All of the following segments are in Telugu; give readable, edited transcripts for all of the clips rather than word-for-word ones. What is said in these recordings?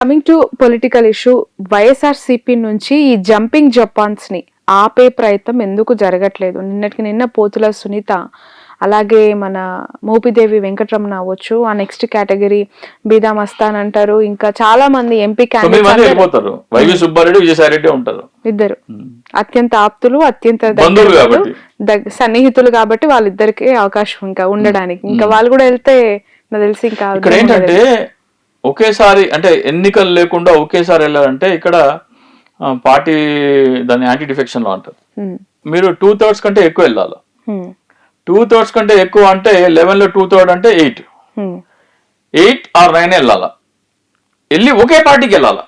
Coming to political issue, YSRCP నుంచి ఈ జంపింగ్ జపాన్స్ ని ఆపే ప్రయత్నం ఎందుకు జరగట్లేదు? నిన్నటికి నిన్న పోతుల సునీత, అలాగే మన మోపిదేవి వెంకటరమణ అవ్వచ్చు, ఆ నెక్స్ట్ కేటగిరీ బీదా మస్తాన్ అంటారు, ఇంకా చాలా మంది ఎంపీ క్యాండిడేట్స్ సుబ్బారెడ్డి, విజయసాయిరెడ్డి ఉంటారు. ఇద్దరు అత్యంత ఆప్తులు, అత్యంత సన్నిహితులు కాబట్టి వాళ్ళిద్దరికి అవకాశం ఇంకా ఉండడానికి. ఇంకా వాళ్ళు కూడా వెళ్తే నాకు తెలిసి ఇంకా ఇక్కడ ఏంటంటే ఒకేసారి అంటే ఎన్నికలు లేకుండా ఒకేసారి వెళ్ళాలంటే ఇక్కడ పార్టీ దాన్ని యాంటీ డిఫెక్షన్ లో అంటారు. మీరు 2/3 కంటే ఎక్కువ వెళ్ళాలి. 2/3 కంటే ఎక్కువ అంటే 11 లో 2/3 అంటే 8 or 9 వెళ్ళాలా. వెళ్ళి ఒకే పార్టీకి వెళ్ళాలా.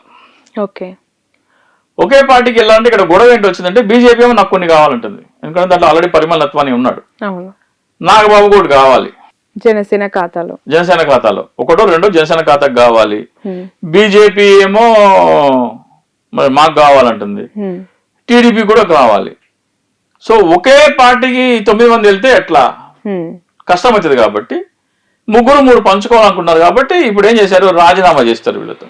ఒకే పార్టీకి వెళ్ళాలంటే ఇక్కడ గొడవ ఏంటి వచ్చిందంటే బీజేపీ ఏమో నాకు కొన్ని కావాలంటుంది. ఎందుకంటే దాంట్లో ఆల్రెడీ పరిమళ నత్వాని ఉన్నాడు, నాగబాబు కూడా కావాలి జనసేన ఖాతాలో ఒకటో రెండో జనసేన ఖాతాకు కావాలి. బీజేపీ ఏమో మరి మాకు కావాలంటుంది, టీడీపీ కూడా కావాలి. సో ఒకే పార్టీకి 9 మంది వెళ్తే ఎట్లా కష్టం అవుతుంది. కాబట్టి ముగ్గురు 3 పంచుకోవాలనుకున్నారు. కాబట్టి ఇప్పుడు ఏం చేశారు, రాజీనామా చేస్తారు. వీళ్ళతో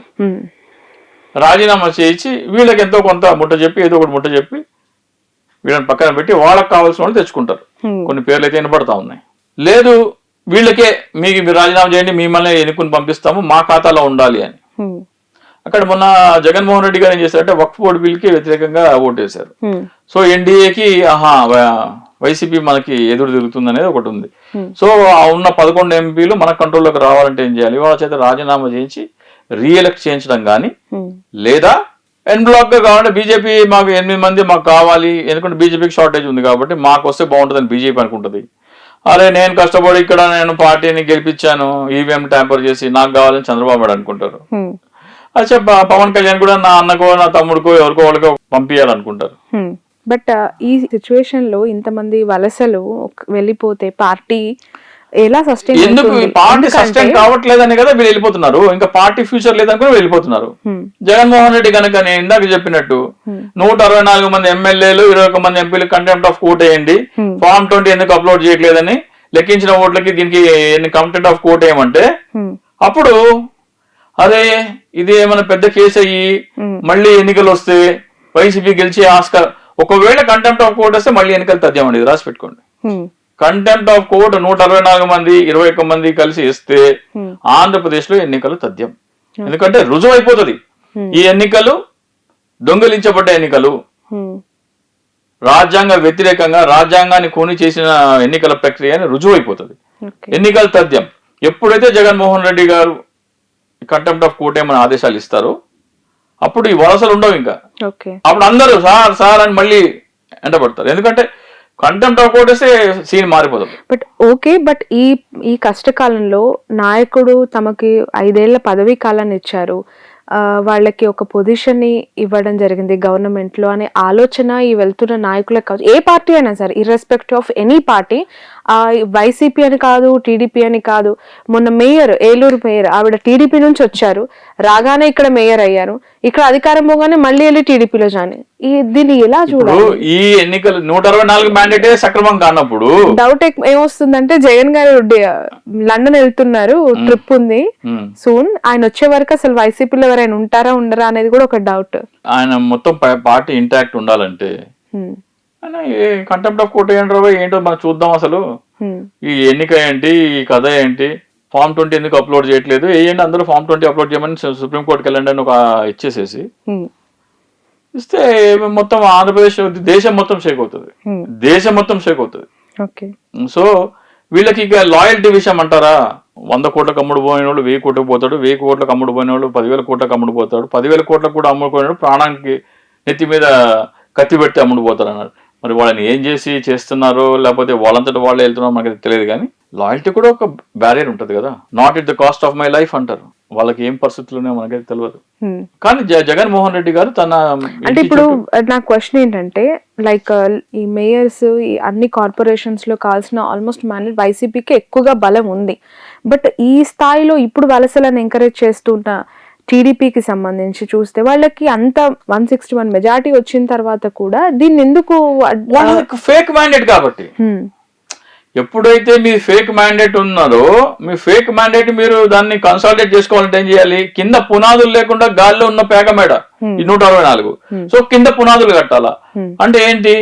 రాజీనామా చేయించి వీళ్ళకి ఎంతో కొంత ముట్ట చెప్పి ఏదో ఒకటి ముట్ట చెప్పి వీళ్ళని పక్కన పెట్టి వాళ్ళకి కావాల్సిన వాళ్ళు తెచ్చుకుంటారు. కొన్ని పేర్లు అయితే వినపడతా ఉన్నాయి. లేదు వీళ్ళకే మీరు రాజీనామా చేయండి, మిమ్మల్ని ఎన్నుకుని పంపిస్తాము, మా ఖాతాలో ఉండాలి అని. అక్కడ మొన్న జగన్మోహన్ రెడ్డి గారు ఏం చేశారంటే వక్ఫ్ బోర్డు బిల్కి వ్యతిరేకంగా ఓటు వేశారు. సో ఎన్డీఏకి వైసీపీ మనకి ఎదురు తిరుగుతుంది అనేది ఒకటి ఉంది. సో ఉన్న 11 ఎంపీలు మన కంట్రోల్లోకి రావాలంటే ఏం చేయాలి, వాళ్ళ చేత రాజీనామా చేయించి రీఎలెక్ట్ చేయించడం కానీ, లేదా ఎన్ బ్లాక్ గా కావాలంటే బీజేపీ మాకు 8 మంది మాకు కావాలి, ఎందుకంటే బీజేపీకి షార్టేజ్ ఉంది కాబట్టి మాకు వస్తే బాగుంటుందని బీజేపీ అనుకుంటుంది. అరే నేను కష్టపడి ఇక్కడ నేను పార్టీని గెలిపించాను, ఈవీఎం ట్యాంపర్ చేసి నాకు కావాలని చంద్రబాబు నాయుడు అనుకుంటారు. అచ్చా పవన్ కళ్యాణ్ కూడా నా అన్నకో నా తమ్ముడికో ఎవరికో వాళ్ళకో పంపించాలనుకుంటారు. బట్ ఈ సిచ్యువేషన్ లో ఇంతమంది వలసలు వెళ్ళిపోతే పార్టీ ఎలా సస్టైన్ ఎందుకు పార్టీ సస్టైన్ కావట్లేదని కదా వీళ్ళు వెళ్ళిపోతున్నారు. ఇంకా పార్టీ ఫ్యూచర్ లేదని వెళ్ళిపోతున్నారు. జగన్మోహన్ రెడ్డి కనుక నేను ఇందాక చెప్పినట్టు 164 మంది ఎమ్మెల్యేలు 21 మంది ఎంపీలు కంటెంప్ట్ ఆఫ్ కోర్ట్ వేయండి, ఫామ్ 20 ఎందుకు అప్లోడ్ చేయట్లేదని లెక్కించిన ఓట్లకి దీనికి కంటెంప్ట్ ఆఫ్ కోర్ట్ వేయమంటే అప్పుడు అదే ఇది ఏమైనా పెద్ద కేసు అయ్యి మళ్ళీ ఎన్నికలు వస్తే వైసీపీ గెలిచే ఆస్కారం. ఒకవేళ కంటెంప్ట్ ఆఫ్ కోర్ట్ వస్తే మళ్ళీ ఎన్నికలు తథ్యమండి, ఇది రాసి పెట్టుకోండి. కంటెంప్ట్ ఆఫ్ కోర్ట్ 164 మంది 21 మంది కలిసి ఇస్తే ఆంధ్రప్రదేశ్ లో ఎన్నికలు తథ్యం. ఎందుకంటే రుజువు అయిపోతుంది ఈ ఎన్నికలు దొంగిలించబడ్డ ఎన్నికలు, రాజ్యాంగ వ్యతిరేకంగా రాజ్యాంగాన్ని కూని చేసిన ఎన్నికల ప్రక్రియ అని రుజువు అయిపోతుంది. ఎన్నికలు తథ్యం. ఎప్పుడైతే జగన్మోహన్ రెడ్డి గారు కంటెంప్ట్ ఆఫ్ కోర్ట్ ఏమైనా ఆదేశాలు ఇస్తారో అప్పుడు ఈ వలసలు ఉండవు. ఇంకా అప్పుడు అందరూ సార్ సార్ అని మళ్ళీ ఎండబడతారు. ఎందుకంటే కంటెంప్ట్ ఆఫ్ కోర్ట్ వస్తే సీన్ మారిపోతుంది. బట్ ఈ కష్టకాలంలో నాయకుడు తమకి 5 ఏళ్ల పదవీ కాలాన్ని ఇచ్చారు, వాళ్ళకి ఒక పొజిషన్ ని ఇవ్వడం జరిగింది గవర్నమెంట్ లో అనే ఆలోచన ఈ వెళ్తున్న నాయకులకు కావచ్చు, ఏ పార్టీ అయినా సరే ఇర్రెస్పెక్ట్ ఆఫ్ ఎనీ పార్టీ, వైసీపీ అని కాదు టీడీపీ అని కాదు. మొన్న మేయర్, ఏలూరు మేయర్ ఆవిడ టీడీపీ నుంచి వచ్చారు, రాగానే ఇక్కడ మేయర్ అయ్యారు, ఇక్కడ అధికారం పోగానే మళ్ళీ వెళ్ళి టీడీపీలో జాయిన్. దీన్ని ఎలా చూడాలి? ఈ ఎన్నికలు 164 మ్యాండేటే సక్రమం కానప్పుడు డౌట్ ఏమొస్తుందంటే జగన్ గారు లండన్ వెళ్తున్నారు, ట్రిప్ ఉంది సూన్, ఆయన వచ్చే వరకు అసలు వైసీపీలో ఎవరైనా ఉంటారా ఉండరా అనేది కూడా ఒక డౌట్. ఆయన మొత్తం పార్టీ ఇంటాక్ట్ ఉండాలంటే కంటెంప్ట్ ఆఫ్ కోర్ట్ ఏంటో మనం చూద్దాం. అసలు ఈ ఎన్నిక ఏంటి, ఈ కథ ఏంటి, ఫామ్ 20 ఎందుకు అప్లోడ్ చేయట్లేదు, ఏంటి అందరూ ఫామ్ 20 అప్లోడ్ చేయమని సుప్రీంకోర్టుకి వెళ్ళండి అని ఒక ఇచ్చేసేసి ఇస్తే మొత్తం ఆంధ్రప్రదేశ్ దేశం మొత్తం షేక్ అవుతుంది, దేశం మొత్తం షేక్ అవుతుంది. సో వీళ్ళకి ఇక లాయల్టీ విషయం అంటారా, 100 కోట్లకు అమ్ముడు పోయిన వాళ్ళు 1000 కోట్లకు పోతాడు, 1000 కోట్లకు అమ్ముడు పోయిన వాళ్ళు 10,000 కోట్లకు అమ్ముడు పోతాడు, 10,000 కోట్లకు కూడా అమ్ముడుపోయినాడు, ప్రాణానికి నెత్తి మీద కత్తి పెట్టి అమ్ముడు పోతాడు అన్నారు. మరి వాళ్ళని ఏం చేసి చేస్తున్నారో లేకపోతే వాళ్ళంతటి వాళ్ళే వెళ్తున్నారో మనకి తెలియదు. కానీ లాయల్టీ కూడా ఒక బ్యారియర్ ఉంటుంది కదా. Not at the cost of my life అంటారు. వాళ్ళకి ఏం పరిస్థితుల్లో మనకైతే తెలియదు. కానీ జగన్మోహన్ రెడ్డి గారు తన అంటే ఇప్పుడు నా క్వశ్చన్ ఏంటంటే లైక్ ఈ మేయర్స్ ఈ అన్ని కార్పొరేషన్స్ లో కావాల్సిన ఆల్మోస్ట్ మ్యాండేట్ వైసీపీకి ఎక్కువగా బలం ఉంది. బట్ ఈ స్థాయిలో ఇప్పుడు వలసలను ఎంకరేజ్ చేస్తున్న టీడీపీకి సంబంధించి చూస్తే వాళ్ళకి అంత 161 మెజారిటీ వచ్చిన తర్వాత కూడా దీన్ని ఎందుకు ఫేక్ మ్యాండేట్ కాబట్టి ఎప్పుడైతే మీ ఫేక్ మ్యాండేట్ ఉన్నారో మీ ఫేక్ మ్యాండేట్ మీరు దాన్ని కన్సాలిడేట్ చేసుకోవాలంటే ఏం చేయాలి? కింద పునాదులు లేకుండా గాల్లో ఉన్న పేక మేడ ఈ 164. సో కింద పునాదులు కట్టాలా అంటే ఏంటి?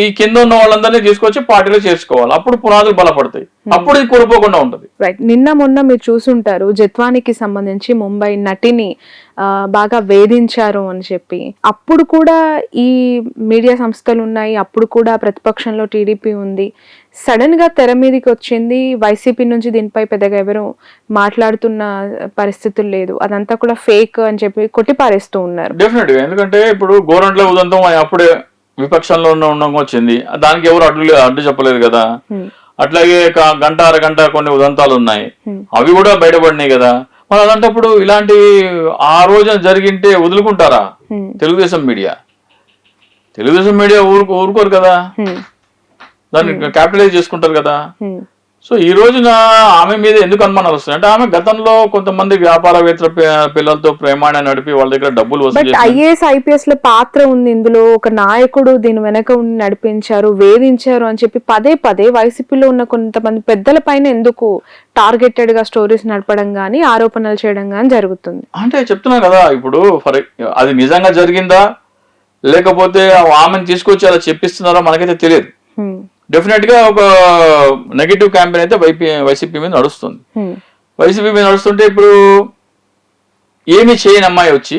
ఈ కింద ఉన్న వాళ్ళందరినీ తీసుకొచ్చి పార్టీలో చేర్చుకోవాలి. అప్పుడు పునాదులు బలపడతాయి, అప్పుడు ఇది కూలిపోకుండా ఉంటది. రైట్. నిన్న మొన్న మీరు చూసుంటారు జత్వానికి సంబంధించి ముంబై నటిని బాగా వేధించారు అని చెప్పి. అప్పుడు కూడా ఈ మీడియా సంస్థలు ఉన్నాయి, అప్పుడు కూడా ప్రతిపక్షంలో టీడీపీ ఉంది. సడన్ గా తెర మీదకి వచ్చింది వైసీపీ నుంచి. దీనిపై పెద్దగా ఎవరు మాట్లాడుతున్న పరిస్థితులు లేదు, అదంతా కూడా ఫేక్ అని చెప్పి కొట్టిపారేస్తూ ఉన్నారు. డెఫినెట్ గా, ఎందుకంటే ఇప్పుడు గోరంట్ల ఉదంతం అప్పుడే విపక్షంలో ఉన్న వచ్చింది, దానికి ఎవరు అడ్డు చెప్పలేదు కదా. అట్లాగే గంట అరగంట కొన్ని ఉదంతాలు ఉన్నాయి, అవి కూడా బయటపడినాయి కదా. మరి అలాంటప్పుడు ఇలాంటి ఆ రోజున జరిగింటే వదులుకుంటారా? తెలుగుదేశం మీడియా ఊరుకోరు కదా, దాన్ని క్యాపిటలైజ్ చేసుకుంటారు కదా. సో ఈ రోజున ఆమె మీద ఎందుకు అనుమానాలు వస్తున్నాయి అంటే ఆమె గతంలో కొంతమంది వ్యాపారవేత్తల పిల్లలతో ప్రేమాన్ని నడిపి వాళ్ళ దగ్గర డబ్బులు వసూలు చేసి ఐఏఎస్ ఐపీఎస్ లో పాత్ర ఉంది ఇందులో. ఒక నాయకుడు దీని వెనక ఉండి నడిపించారు, వేధించారు అని చెప్పి పదే పదే వైసీపీలో ఉన్న కొంతమంది పెద్దల పైన ఎందుకు టార్గెటెడ్ గా స్టోరీస్ నడపడం గానీ ఆరోపణలు చేయడం గానీ జరుగుతుంది? అంటే చెప్తున్నా కదా, ఇప్పుడు అది నిజంగా జరిగిందా లేకపోతే ఆమెను తీసుకొచ్చి అలా చెప్పిస్తున్నారో మనకైతే తెలియదు. డెఫినెట్ గా ఒక నెగటివ్ క్యాంపెయిన్ అయితే వైసీపీ మీద నడుస్తుంది. వైసీపీ మీద నడుస్తుంటే ఇప్పుడు ఏమి చేయని అమ్మాయి వచ్చి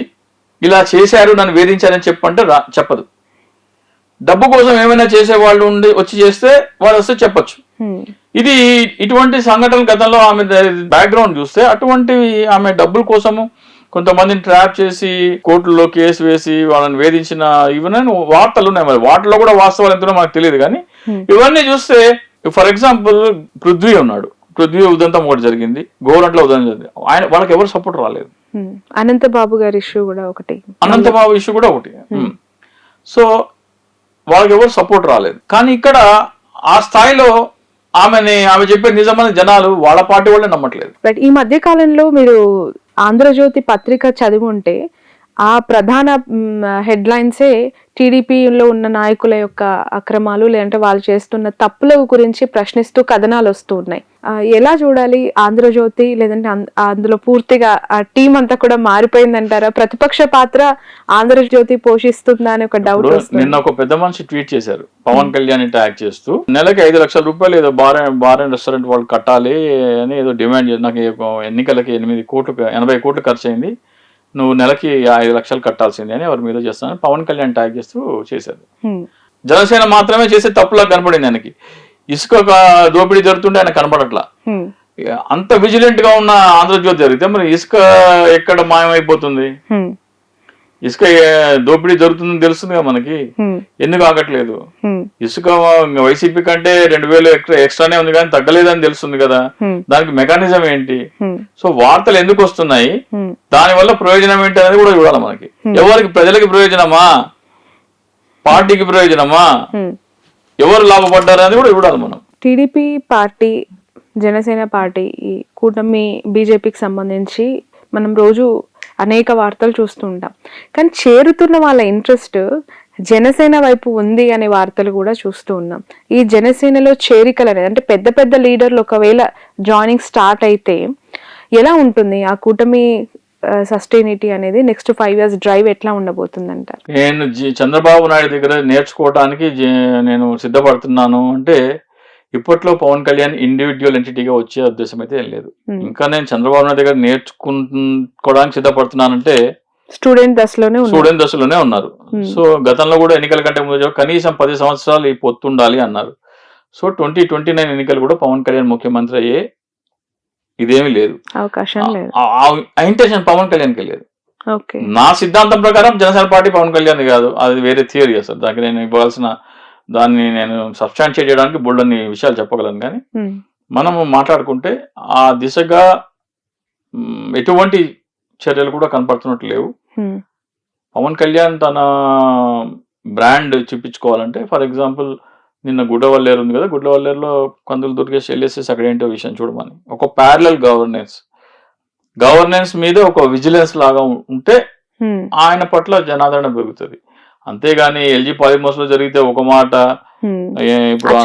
ఇలా చేశారు నన్ను వేధించారని చెప్పంటే చెప్పదు. డబ్బు కోసం ఏమైనా చేసే వాళ్ళు వచ్చి చేస్తే వాళ్ళు వస్తే చెప్పచ్చు. ఇది ఇటువంటి సంఘటనలు గతంలో ఆమె బ్యాక్గ్రౌండ్ చూస్తే అటువంటివి ఆమె డబ్బుల కోసము కొంతమందిని ట్రాప్ చేసి కోర్టులో కేసు వేసి వాళ్ళని వేధించిన ఇవన్నీ వార్తలు ఉన్నాయి. మరి వాటిలో కూడా వాస్తవాలు ఎంతో మనకు తెలియదు. కానీ ఇవన్నీ చూస్తే ఫర్ ఎగ్జాంపుల్ పృథ్వీ ఉన్నాడు, పృథ్వీ ఉదంతం ఒకటి జరిగింది, గోరంట్ల ఉదంతం జరిగింది, వాళ్ళకి ఎవరు సపోర్ట్ రాలేదు. అనంతబాబు గారి ఇష్యూ కూడా ఒకటి, అనంతబాబు ఇష్యూ కూడా ఒకటి. సో వాళ్ళకి ఎవరు సపోర్ట్ రాలేదు. కానీ ఇక్కడ ఆ స్థాయిలో ఆమె చెప్పే నిజమైన జనాలు వాళ్ళ పార్టీ వాళ్ళే నమ్మట్లేదు. బట్ ఈ మధ్య కాలంలో మీరు ఆంధ్రజ్యోతి పత్రిక చదివి ఉంటే ఆ ప్రధాన హెడ్లైన్సే టీడీపీలో ఉన్న నాయకుల యొక్క అక్రమాలు లేదంటే వాళ్ళు చేస్తున్న తప్పుల గురించి ప్రశ్నిస్తూ కథనాలు వస్తూ ఉన్నాయి. ఎలా చూడాలి ఆంధ్రజ్యోతి? లేదంటే అందులో పూర్తిగా ఆ టీం అంతా కూడా మారిపోయిందంటారా? ప్రతిపక్ష పాత్ర ఆంధ్రజ్యోతి పోషిస్తుందా అని ఒక డౌట్ వస్తుంది. నిన్న ఒక పెద్ద మనిషి ట్వీట్ చేశారు, పవన్ కళ్యాణ్ ట్యాగ్ చేస్తూ నెలకి 5 లక్షల రూపాయలు ఏదో బార్ అండ్ రెస్టారెంట్ వాళ్ళు కట్టాలి అని ఏదో డిమాండ్ చేసి, నాకు ఎన్నికలకి 80 కోట్లు ఖర్చు అయింది, నువ్వు నెలకి 5 లక్షలు కట్టాల్సిందే అని ఎవరి మీద చేస్తానని పవన్ కళ్యాణ్ ట్యాగ్ చేస్తూ చేశారు. జనసేన మాత్రమే చేసే తప్పులా కనపడింది ఆయనకి. ఇసుక దోపిడీ జరుగుతుంటే ఆయన కనపడట్లా. అంత విజిలెంట్ గా ఉన్న ఆంధ్రజ్యోతి జరిగితే మరి ఇసుక ఎక్కడ మాయమైపోతుంది? ఇసుక దోపిడీ జరుగుతుందని తెలుస్తుంది కదా మనకి, ఎందుకు ఆగట్లేదు? ఇసుక వైసీపీ కంటే 2000 ఎక్స్ట్రానే ఉంది కానీ తగ్గలేదని తెలుస్తుంది కదా, దానికి మెకానిజం ఏంటి? సో వార్తలు ఎందుకు వస్తున్నాయి, దాని వల్ల ప్రయోజనం ఏంటి అనేది కూడా చూడాలి మనకి. ఎవరికి, ప్రజలకి ప్రయోజనమా, పార్టీకి ప్రయోజనమా, ఎవరు లాభపడ్డారు అనేది కూడా చూడాలి మనం. టీడీపీ పార్టీ, జనసేన పార్టీ, ఈ కూటమి బీజేపీకి సంబంధించి మనం రోజు అనేక వార్తలు చూస్తూ ఉంటాం. కానీ చేరుతున్న వాళ్ళ ఇంట్రెస్ట్ జనసేన వైపు ఉంది అనే వార్తలు కూడా చూస్తూ ఉన్నాం. ఈ జనసేనలో చేరికలు అనేది అంటే పెద్ద పెద్ద లీడర్లు ఒకవేళ జాయినింగ్ స్టార్ట్ అయితే ఎలా ఉంటుంది ఆ కూటమి సస్టైనిటీ అనేది? నెక్స్ట్ 5 years డ్రైవ్ ఎట్లా ఉండబోతుంది అంటారు? నేను చంద్రబాబు నాయుడు దగ్గర నేర్చుకోవడానికి నేను సిద్ధపడుతున్నాను అంటే ఇప్పట్లో పవన్ కళ్యాణ్ ఇండివిజువల్ ఎంటిటీగా వచ్చే ఉద్దేశం అయితే ఏం లేదు. ఇంకా నేను చంద్రబాబు నాయుడు దగ్గర నేర్చుకోవడానికి సిద్ధపడుతున్నానంటే స్టూడెంట్ దశలోనే ఉన్నారు. సో గతంలో కూడా ఎన్నికల కంటే ముందు కనీసం 10 సంవత్సరాలు ఈ పొత్తుండాలి అన్నారు. సో 2029 ఎన్నికలు కూడా పవన్ కళ్యాణ్ ముఖ్యమంత్రి అయ్యే ఇదేమీ లేదు, అవకాశం లేదు. ఆ ఇంటెన్షన్ పవన్ కళ్యాణ్కి లేదు. నా సిద్ధాంతం ప్రకారం జనసేన పార్టీ పవన్ కళ్యాణ్ కాదు, అది వేరే థియరీ అసలు. దానికి నేను ఇవ్వాల్సిన దాన్ని నేను సబ్స్టాన్షియేట్ చేయడానికి బోల్డన్ని విషయాలు చెప్పగలను. కానీ మనము మాట్లాడుకుంటే ఆ దిశగా ఎటువంటి చర్యలు కూడా కనపడుతున్నట్టు లేవు. పవన్ కళ్యాణ్ తన బ్రాండ్ చూపించుకోవాలంటే, ఫర్ ఎగ్జాంపుల్ నిన్న గుడ్డవల్లేరు ఉంది కదా, గుడ్డవల్లేరులో కందులు దుర్గేష్ వెళ్ళేసేసి అక్కడ ఏంటో విషయం చూడమని, ఒక ప్యారలల్ గవర్నెన్స్ మీద ఒక విజిలెన్స్ లాగా ఉంటే ఆయన పట్ల జనాదరణ పెరుగుతుంది. అంతేగాని ఎల్జీ పాలిమర్స్ లో జరిగితే ఒక మాట, ఇప్పుడు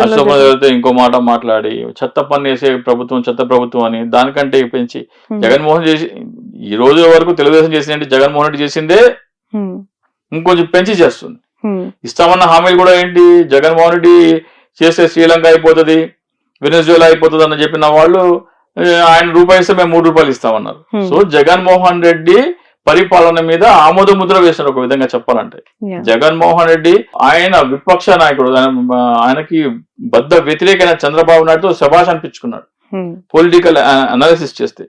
అశోభన జరిగితే ఇంకో మాట మాట్లాడి చెత్త పన్ను వేసే ప్రభుత్వం చెత్త ప్రభుత్వం అని దానికంటే పెంచి జగన్మోహన్ చేసి ఈ రోజు వరకు తెలుగుదేశం చేసిందంటే జగన్మోహన్ రెడ్డి చేసిందే ఇంకొంచెం పెంచి చేస్తుంది. ఇస్తామన్న హామీలు కూడా ఏంటి, జగన్మోహన్ రెడ్డి చేస్తే శ్రీలంక అయిపోతుంది, వెనెజువేలా అయిపోతుంది అని చెప్పిన వాళ్ళు ఆయన రూపాయి ఇస్తే మేము 3 రూపాయలు ఇస్తామన్నారు. సో జగన్మోహన్ రెడ్డి పరిపాలన మీద ఆమోద ముద్ర వేసినారు ఒక విధంగా చెప్పాలంటే. జగన్మోహన్ రెడ్డి ఆయన విపక్ష నాయకుడు, ఆయనకి బద్ద వ్యతిరేకమైన చంద్రబాబు నాయుడుతో శభాష్ అనిపించుకున్నాడు. పొలిటికల్ అనాలిసిస్ చేస్తే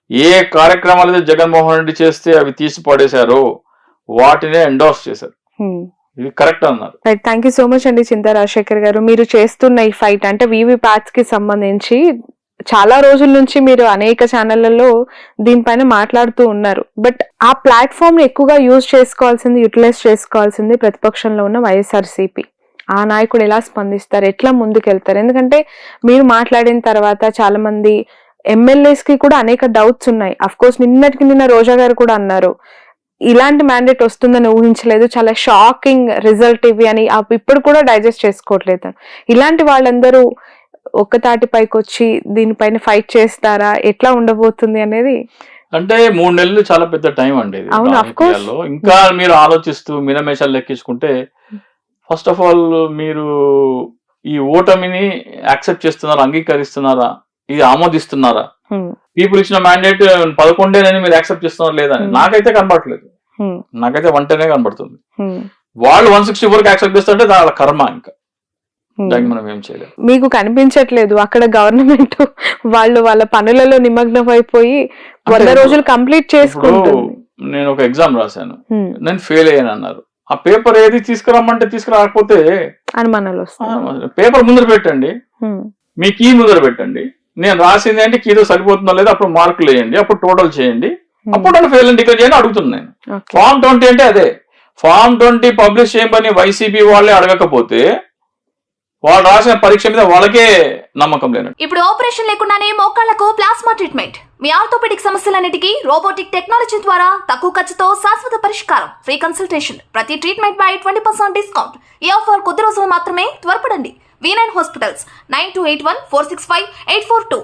ఏ కార్యక్రమాలు అయితే జగన్మోహన్ రెడ్డి చేస్తే అవి తీసి పడేశారో వాటినే ఎండోర్స్ చేశారు. ఇది కరెక్ట్ అన్నారు. థ్యాంక్ యూ సో మచ్ అండి చింతా రాజశేఖర్ గారు. మీరు చేస్తున్న ఈ ఫైట్ అంటే వీవీ ప్యాట్స్ కి సంబంధించి చాలా రోజుల నుంచి మీరు అనేక ఛానళ్లలో దీనిపైన మాట్లాడుతూ ఉన్నారు. బట్ ఆ ప్లాట్ఫామ్ ని ఎక్కువగా యూటిలైజ్ చేసుకోవాల్సింది ప్రతిపక్షంలో ఉన్న వైఎస్ఆర్సీపీ. ఆ నాయకుడు ఎలా స్పందిస్తారు, ఎట్లా ముందుకెళ్తారు? ఎందుకంటే మీరు మాట్లాడిన తర్వాత చాలా మంది ఎమ్మెల్యేస్ కి కూడా అనేక డౌట్స్ ఉన్నాయి. అఫ్ కోర్స్ నిన్న రోజా గారు కూడా అన్నారు ఇలాంటి మ్యాండేట్ వస్తుందని ఊహించలేదు, చాలా షాకింగ్ రిజల్ట్ ఇవి అని ఇప్పుడు కూడా డైజెస్ట్ చేసుకోవట్లేదు. ఇలాంటి వాళ్ళందరూ ఒక్కతాటిపైకి వచ్చి దీనిపైన ఫైట్ చేస్తారా, ఎట్లా ఉండబోతుంది అనేది? అంటే 3 నెలలు చాలా పెద్ద టైం అండి. ఇంకా మీరు ఆలోచిస్తూ మినమేషాలు లెక్కించుకుంటే ఫస్ట్ ఆఫ్ ఆల్ మీరు ఈ ఓటమిని యాక్సెప్ట్ చేస్తున్నారా, అంగీకరిస్తున్నారా, ఇది ఆమోదిస్తున్నారా? పీపుల్ ఇచ్చిన మ్యాండేట్ 11 మీరు యాక్సెప్ట్ చేస్తున్నారా లేదా? నాకైతే కనబడట్లేదు. నాకైతే 110 కనబడుతుంది. వాళ్ళు 164 యాక్సెప్ట్ చేస్తుంటే వాళ్ళ కర్మ. ఇంకా మనం ఏం చేయలేదు. మీకు కనిపించట్లేదు అక్కడ గవర్నమెంట్ వాళ్ళ పనులలో నిమగ్నం అయిపోయి 100 రోజులు కంప్లీట్ చేసుకుంటుంది. నేను ఒక ఎగ్జామ్ రాశాను, నేను ఫెయిల్ అయ్యాను అన్నారు. ఆ పేపర్ ఏది తీసుకురమ్మంటే తీసుకురాకపోతే అనుమానాలు వస్తాయి. పేపర్ ముందర పెట్టండి, మీ కీ ముందర పెట్టండి, నేను రాసింది అంటే కీతో సరిపోతుందో లేదో అప్పుడు మార్కులు వేయండి, అప్పుడు టోటల్ చేయండి, అప్పుడు నన్ను ఫెయిల్ అని డిక్లేర్ చేయండి అడుగుతున్నాను. ఫామ్ 20 అంటే అదే. ఫామ్ 20 పబ్లిష్ చేయమని వైసీపీ వాళ్ళే అడగకపోతే వాళ్ళు రాసిన పరీక్ష మీద వాళ్ళకే నమ్మకం లేనట్టు. ఇప్పుడు ఆపరేషన్ లేకుండానే మోకాళ్లకు ప్లాస్మా ట్రీట్మెంట్, మీ ఆర్థోపెడిక్ సమస్యలన్నిటికీ రోబోటిక్ టెక్నాలజీ ద్వారా తక్కువ ఖర్చుతో శాశ్వత పరిష్కారం, ఫ్రీ కన్సల్టేషన్, ప్రతి ట్రీట్మెంట్ పై 20% డిస్కౌంట్. ఈ ఆఫర్ కొద్ది రోజులు మాత్రమే, త్వరపడండి. V9 hospitals 9281465842.